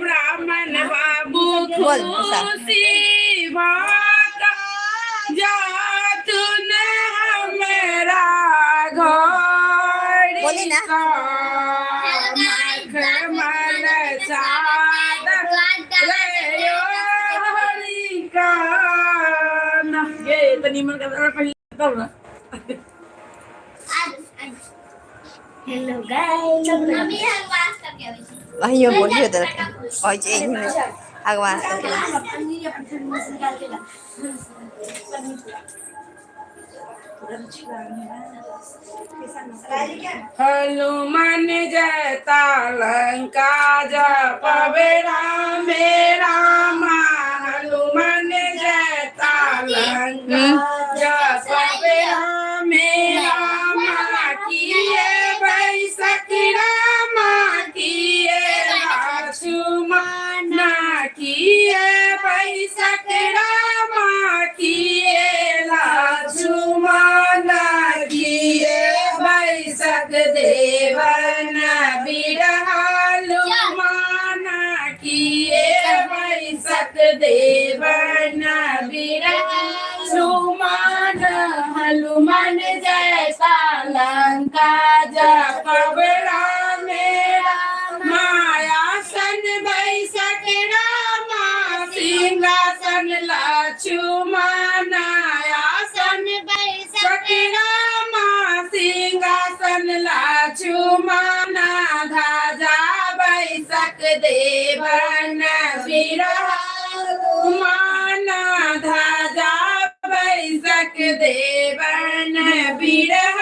ब्राह्मण बाबू बोल, खुशी भाका जा तूने मेरा घोड़ी बोली ना। का मखमल चादर रे हरि का ये तनी मन का पहले ना हेलो गाइस अभी हम बात करके आवे छी वही बोलियो तो और चेंज में आगवास करके हनुमान जयता लंका जपवे राम रामा हनुमान जयता लंका जपवे राम रामा किए बैसक रामा किए लक्ष्मण किए बैसक रामा किए लक्ष्मण किए बैसक देवन बिरहलुमान किए बैसक देवन बिरहलुमान हनुमान जैसा लंका जपव राम मायासन बैसक रामा सिंहासन लक्ष्मण आसन बैसक रामा सिंहासन लक्ष्मण ध्वजा बैसक देवन बिरहलुमान ध्वजा बैसक देवन बिरह